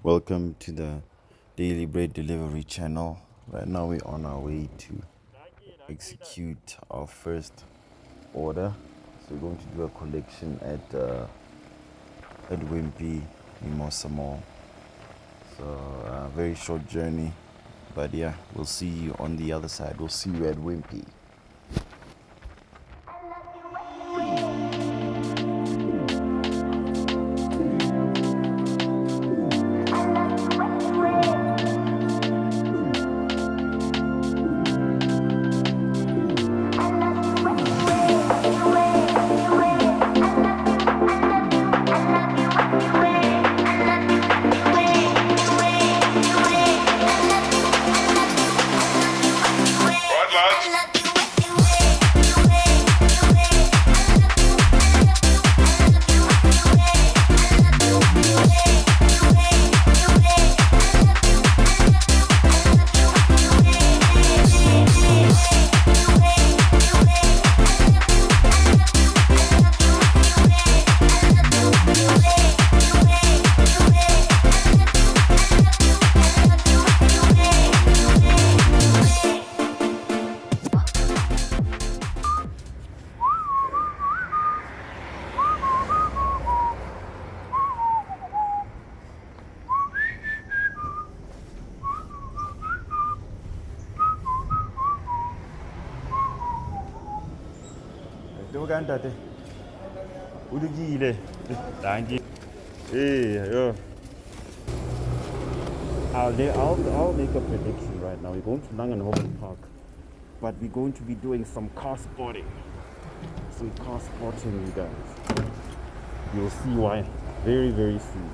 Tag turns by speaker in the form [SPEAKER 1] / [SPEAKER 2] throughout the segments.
[SPEAKER 1] Welcome to the Daily Bread Delivery channel. Right now we're on our way to execute our first order. So we're going to do a collection at Wimpy Mimosa Mall. So a very short journey, but yeah, we'll see you on the other side. We'll see you at Wimpy. I'll make a prediction right now. We're going to Langenhoven Park, but we're going to be doing some car spotting. You guys. You'll see why very, very soon.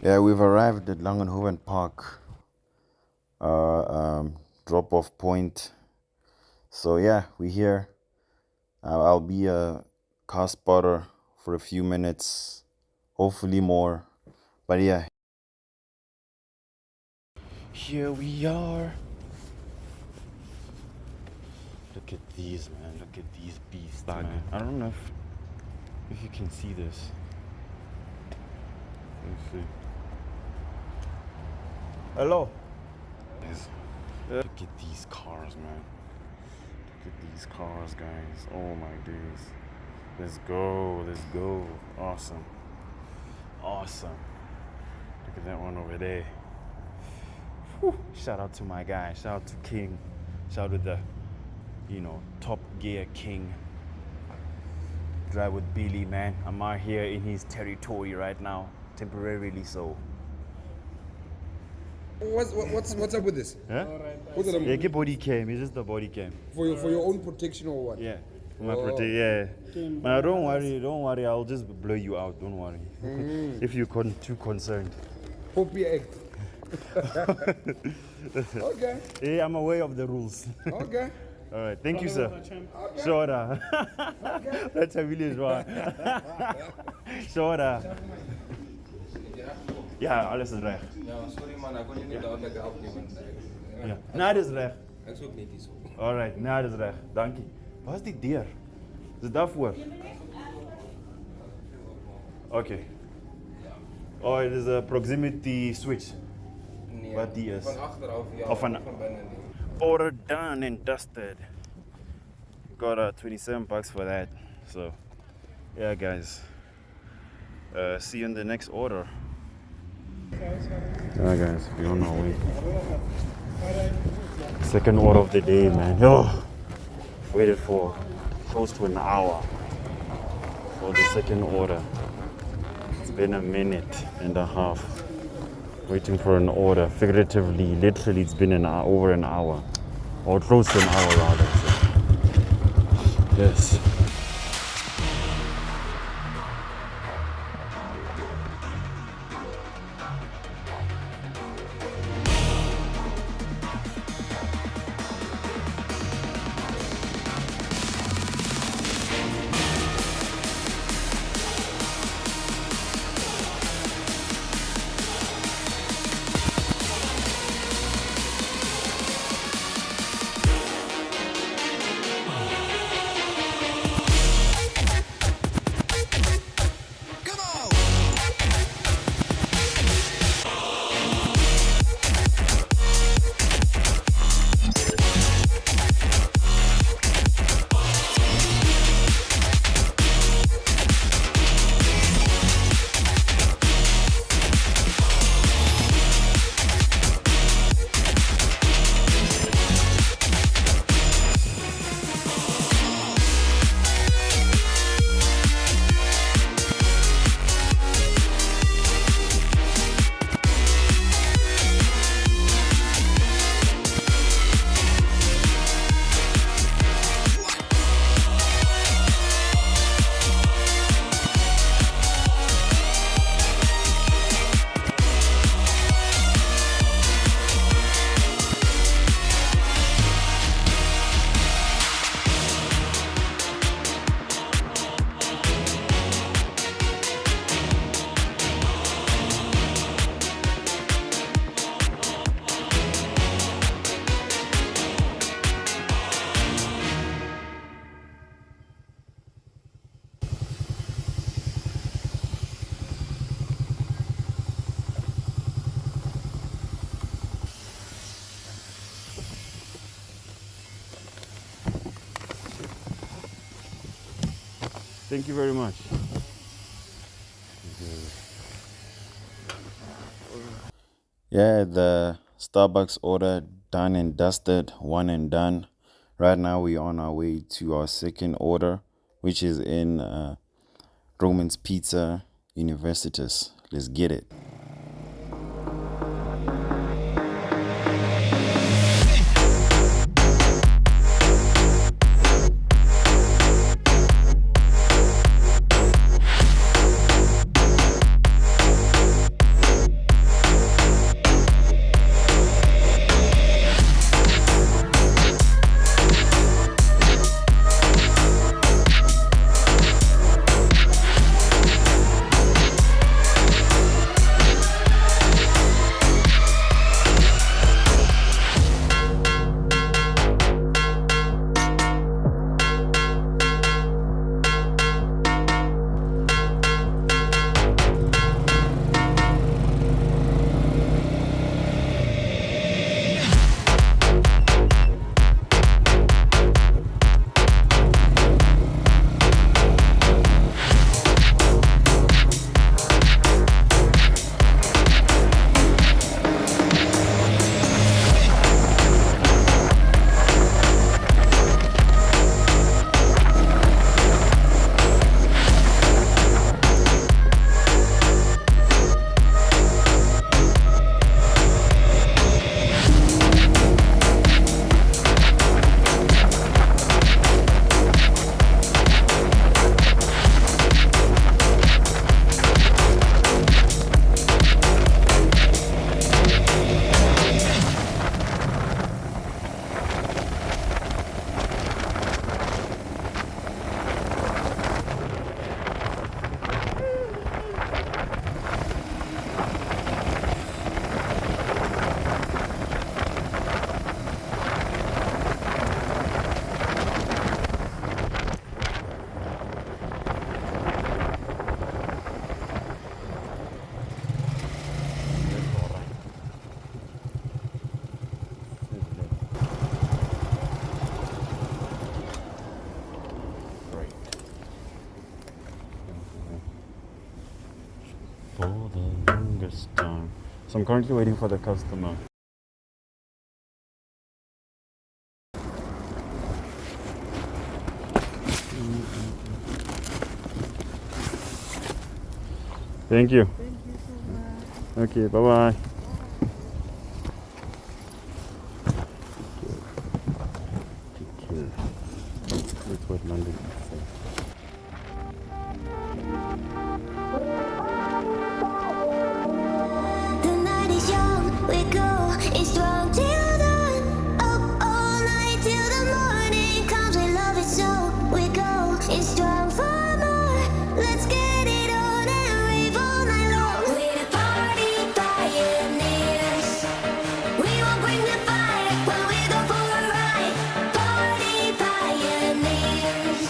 [SPEAKER 1] Yeah, we've arrived at Langenhoven Park, drop-off point. So yeah, we're here. I'll be a car spotter for a few minutes, hopefully more. But yeah, here we are. Look at these, man. Look at these beasts, man. I don't know if you can see this. Let me see. Hello. Look at these cars, man. Look at these cars, guys. Oh my days. Let's go. Let's go. Awesome. Awesome. Look at that one over there. Whew. Shout out to my guy. Shout out to King. Shout out to the, Top Gear King. Drive with Billy, man. I'm out here in his territory right now. Temporarily so.
[SPEAKER 2] What's up with this?
[SPEAKER 1] Huh?
[SPEAKER 2] What's it,
[SPEAKER 1] Yeah, get body cam. It's just the body cam.
[SPEAKER 2] for your own protection or what?
[SPEAKER 1] Yeah. For my yeah. Man, don't worry. I'll just blow you out. Don't worry. If you're too concerned.
[SPEAKER 2] Hope you act. Okay.
[SPEAKER 1] Yeah, I'm aware of the rules.
[SPEAKER 2] Okay.
[SPEAKER 1] All right, thank you, sir. Shorter. That's a village one. Shorter. Ja, alles is recht.
[SPEAKER 3] Ja, sorry man, ik kon je niet duidelijk helpen.
[SPEAKER 1] Ja. Nee, dat is recht.
[SPEAKER 3] Ik zoek niet iets.
[SPEAKER 1] Alright, nee, dat is recht. Dank je. Waar is die deur? Is het daarvoor? Oké. Oh, het is een proximity switch.
[SPEAKER 3] Nee,
[SPEAKER 1] Wat die is?
[SPEAKER 3] van achteraf, ja.
[SPEAKER 1] Of van
[SPEAKER 3] binnen niet.
[SPEAKER 1] Order done and dusted. Got $27 for that. So, yeah, guys. See you in the next order. Yeah, guys, we're on our way. Second order of the day, man. Yo, waited for close to an hour for the second order. It's been a minute and a half waiting for an order. Figuratively, literally, it's been over an hour, or close to an hour rather. So. Yes. Thank you very much. Yeah, the Starbucks order done and dusted, one and done. Right now we're on our way to our second order, which is in Roman's Pizza Universitas. Let's get it. So I'm currently waiting for the customer. Thank you.
[SPEAKER 4] Thank you so much.
[SPEAKER 1] Okay, bye-bye. That's what London is saying.
[SPEAKER 5] The night is young, we go, it's strong till dawn. Up all night till the morning comes, we love it so. We go, it's strong for more. Let's get it on and rave all night long. We're the party pioneers. We won't bring the fire when we go for a ride. Party pioneers.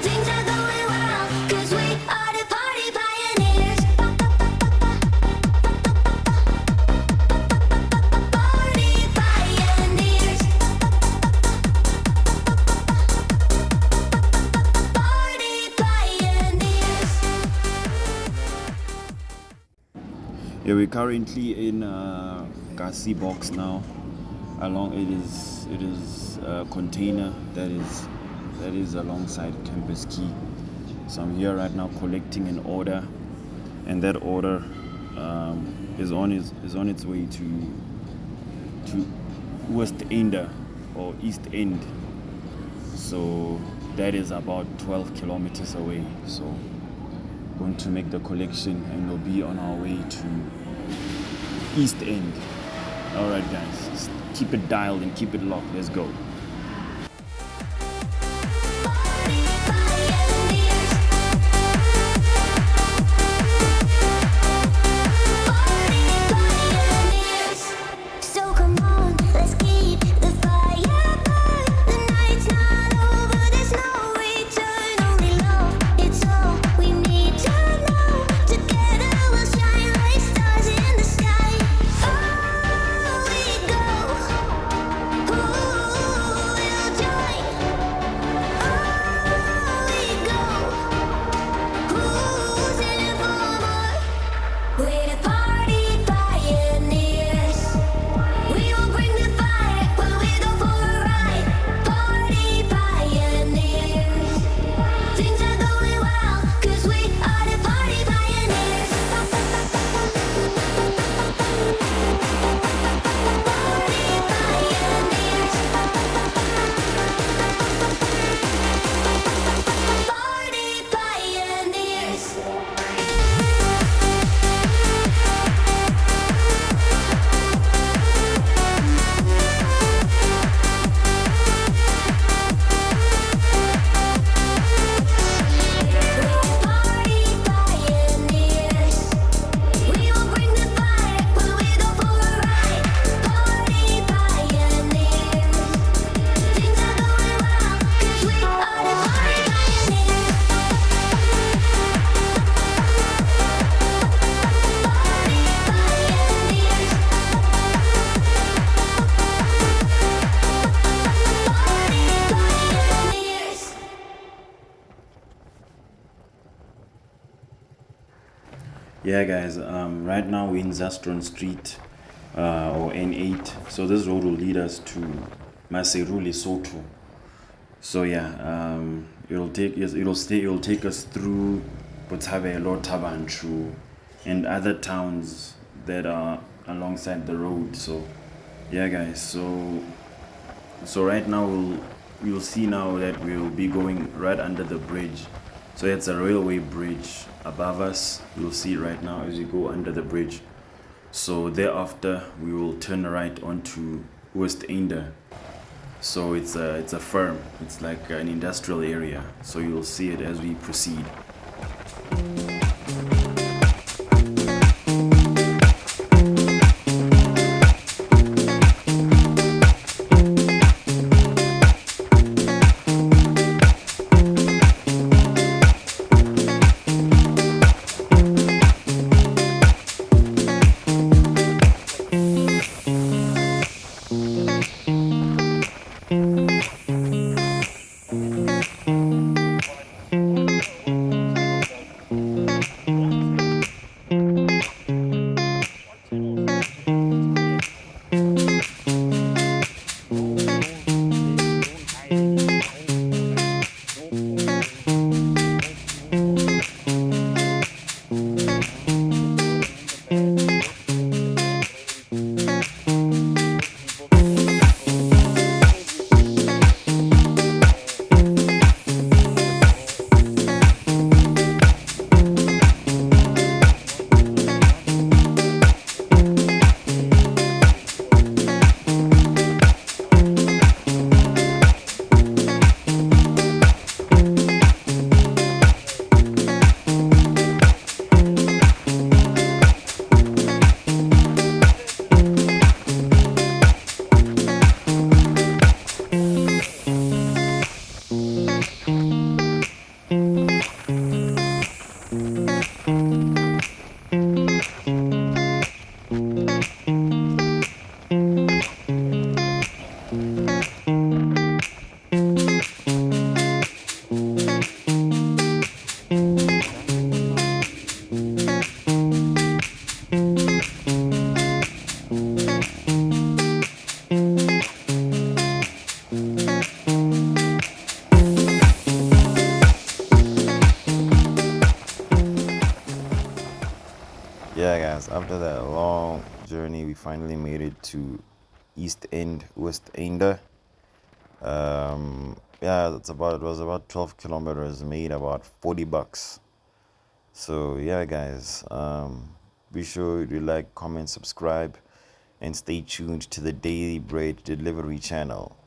[SPEAKER 5] Things are going well, 'cause we are the party pioneers. Party pioneers. Party pioneers.
[SPEAKER 1] Yeah, we're currently in Kasi box now. Along it is a container that is alongside Campus Key. So I'm here right now collecting an order, and that order is on its way to West End or East End. So that is about 12 kilometers away. So going to make the collection and we'll be on our way to East End. All right, guys, just keep it dialed and keep it locked. Let's go.
[SPEAKER 5] Party pioneers. Party pioneers. So come on, let's keep the fire burn. The night's not over, there's no return. Only love, it's all we need to know. Together we'll shine like stars in the sky. Oh, we go. Who will join? Oh, we go. Who's in for more? We're the party pioneers. We will bring the fire when we go for a ride. Party pioneers. Things are going well, 'cause we are the party pioneers. Party pioneers. Party pioneers. We will bring the fire when we go for a ride. Party pioneers. Things are going well, 'cause we are the party pioneers. Party pioneers. Party pioneers.
[SPEAKER 1] Yeah, guys. Right now we're in Zastron Street, or N8. So this road will lead us to Maseru, Lesotho. So yeah, it'll take us through Botshabelo, Tabanchu, and other towns that are alongside the road. So yeah, guys. So right now you'll see now that we'll be going right under the bridge. So it's a railway bridge above us. You'll see it right now as you go under the bridge. So thereafter we will turn right onto West End. So it's a firm. It's like an industrial area. So you'll see it as we proceed. Yeah, guys, after that long journey, we finally made it to West Ender. Yeah, it was about 12 kilometers, made about $40. So yeah, guys, be sure to like, comment, subscribe, and stay tuned to the Daily Bread Delivery channel.